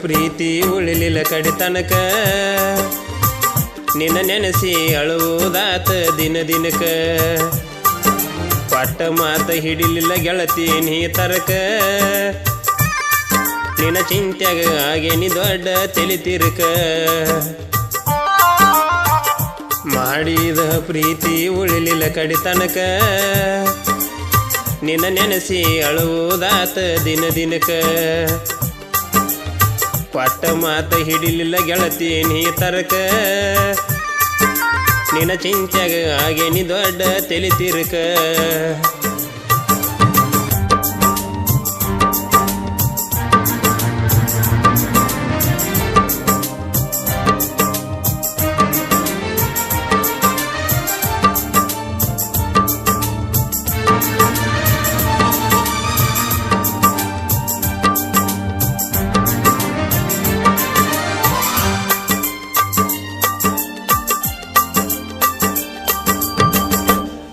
ಪ್ರೀತಿ ಉಳಿಲಿಲ್ಲ ಕಡಿತನಕ ನಿನ್ನ ನೆನೆಸಿ ಅಳುವುದಾತ ದಿನ ದಿನಕ ಪಟ್ಟ ಮಾತ ಹಿಡಿಲಿಲ್ಲ ಗೆಳತಿ ನೀ ತರಕ ನಿನ್ನ ಚಿಂತ್ಯಾಗ ಆಗೇನಿ ದೊಡ್ಡ ತಿಳಿತಿರಕ ಮಾಡಿದ ಪ್ರೀತಿ ಉಳಿಲಿಲ್ಲ ಕಡಿತನಕ ನಿನ್ನ ನೆನೆಸಿ ಅಳುವುದಾತ ದಿನ ದಿನಕ ಪಟ್ಟ ಮಾತ ಹಿಡಿಲಿಲ್ಲ ಗೆಳತಿ ನೀ ತರಕ ನಿನ್ನ ಚಿಂತ್ಯಾಗ ಆಗೇನಿ ದೊಡ್ಡ ತಿಳಿತಿರಕ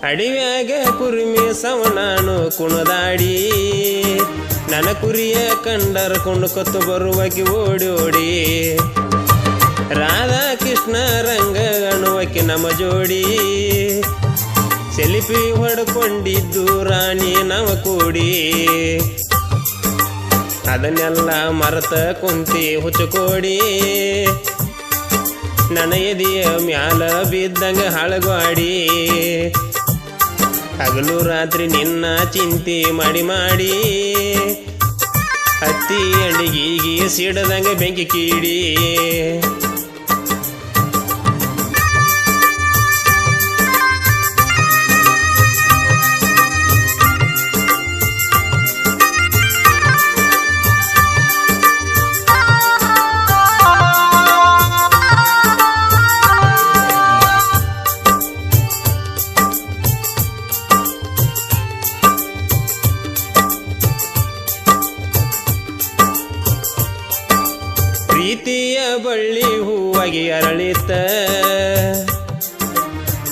ಅಡಿವ್ಯಾಗ ಕುರಿಮಿ ಸವನಾನು ಕುಣದಾಡಿ ನನ್ನ ಕುರಿಯ ಕಂಡರ ಕೊಂಡುಕೊತ್ತು ಬರುವಕ್ಕೆ ಓಡಿ ಓಡಿ ರಾಧಾ ಕೃಷ್ಣ ರಂಗ ಅಣುವಕ್ಕೆ ನಮ್ಮ ಜೋಡಿ ಸೆಲ್ಫಿ ಹೊಡ್ಕೊಂಡಿದ್ದು ರಾಣಿ ನವ ಕೂಡಿ ಅದನ್ನೆಲ್ಲ ಮರೆತ ಕುಂತಿ ಹುಚ್ಚುಕೋಡಿ ನನ್ನ ಎದೆಯ ಮ್ಯಾಲ ಬಿದ್ದಂಗ ಹಳಗ್ವಾಡಿ ಹಗಲು ರಾತ್ರಿ ನಿನ್ನ ಚಿಂತೆ ಮಾಡಿ ಮಾಡಿ ಹತ್ತಿ ಅಡಿಗೆಗೆ ಸಿಡದಂಗ ಬೆಂಕಿ ಕೀಡಿ ಪ್ರೀತಿಯ ಬಳ್ಳಿ ಹೂವಾಗಿ ಅರಳಿತ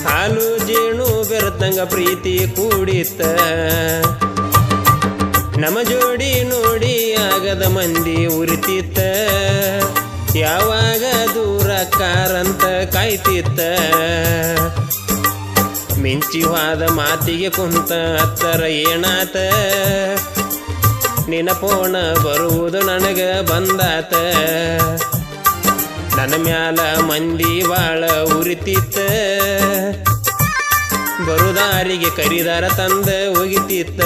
ಹಾಲು ಜೇಣು ಬೆರೆತಂಗ ಪ್ರೀತಿ ಕೂಡಿತ ನಮ್ಮ ಜೋಡಿ ನೋಡಿ ಆಗದ ಮಂದಿ ಉರಿತಿತ್ತ ಯಾವಾಗ ದೂರ ಕಾರಂತ ಕಾಯ್ತಿತ್ತ ಮಿಂಚಿವಾದ ಮಾತಿಗೆ ಕುಂತ ಹತ್ತರ ಏನಾತ ನಿನ್ನ ಫೋನ ಬರುವುದು ನನಗ ಬಂದಾತ ನನ್ನ ಮ್ಯಾಲ ಮಂದಿ ಬಾಳ ಉರಿತಿತ್ತ ಬರುದಾರಿಗೆ ಕರಿದಾರ ತಂದ ಒಗಿತಿತ್ತ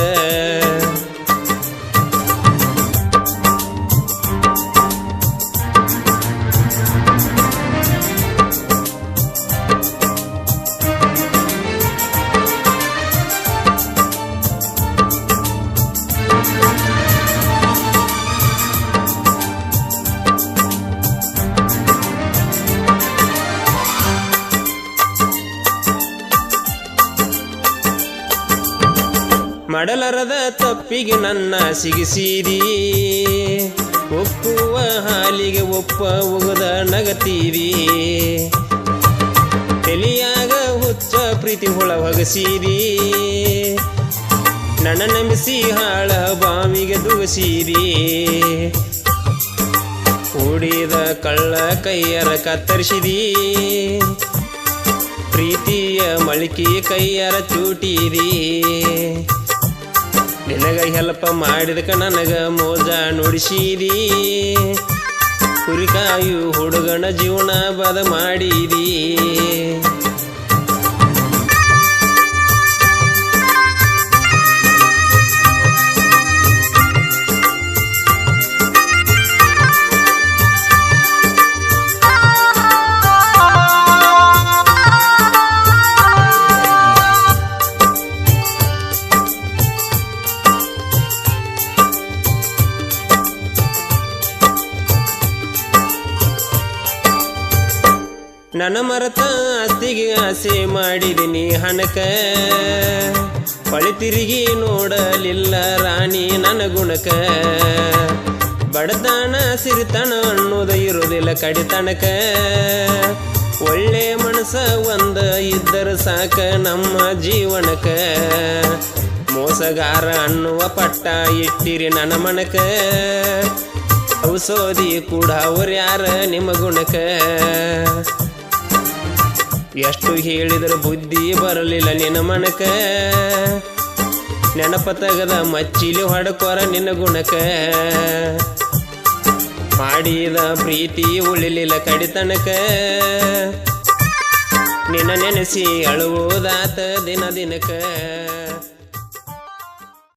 ಮಡಲರದ ತಪ್ಪಿಗೆ ನನ್ನ ಸಿಗಿಸಿದಿ ಒಪ್ಪುವ ಹಾಲಿಗೆ ಒಪ್ಪ ಉಗದ ನಗತೀರಿ ತಲೆಯಾಗ ಹುಚ್ಚ ಪ್ರೀತಿ ಹುಳ ಹೊಗಸಿದಿ ನನ್ನ ನಂಬಿಸಿ ಹಾಳ ಬಾವಿಗೆ ದುಗಸಿದಿ ಕೂಡಿದ ಕಳ್ಳ ಕೈಯರ ಕತ್ತರಿಸಿದಿ ಪ್ರೀತಿಯ ಮಳಿಕೆ ಕೈಯರ ಚೂಟಿದಿ ನಿನಗ ಹೆಲ್ಪ್ ಮಾಡಿದಕ ನನಗ ಮೋಜ ನುಡಿಸಿದಿ ಕುರಿಕಾಯು ಹುಡುಗನ ಜೀವನ ಬದ ಮಾಡಿದಿ ನನ್ನ ಮರತ ಆಸ್ತಿಗೆ ಆಸೆ ಮಾಡಿದಿನಿ ಹಣಕ ಹೊಳಿ ತಿರುಗಿ ನೋಡಲಿಲ್ಲ ರಾಣಿ ನನ್ನ ಗುಣಕ ಬಡತನ ಸಿರಿತನ ಅನ್ನೋದು ಇರೋದಿಲ್ಲ ಕಡಿತನಕ ಒಳ್ಳೆ ಮನಸ ಒಂದ ಇದ್ದರೆ ಸಾಕ ನಮ್ಮ ಜೀವನಕ ಮೋಸಗಾರ ಅನ್ನುವ ಪಟ್ಟ ಇಟ್ಟಿರಿ ನನ್ನ ಮನಕ ಔಷಧಿ ಕೂಡ ಅವ್ರ ಯಾರ ನಿಮ್ಮ ಗುಣಕ ಎಷ್ಟು ಹೇಳಿದ್ರ ಬುದ್ಧಿ ಬರಲಿಲ್ಲ ನಿನ್ನ ಮನಕ ನೆನಪ ತಗದ ಮಚ್ಚಿಲಿ ಹೊಡಕೋರ ನಿನ್ನ ಗುಣಕ ಮಾಡಿದ ಪ್ರೀತಿ ಉಳಿಲಿಲ್ಲ ಕಡಿತನಕ ನಿನ್ನ ನೆನೆಸಿ ಅಳುವುದಾತ ದಿನ ದಿನಕ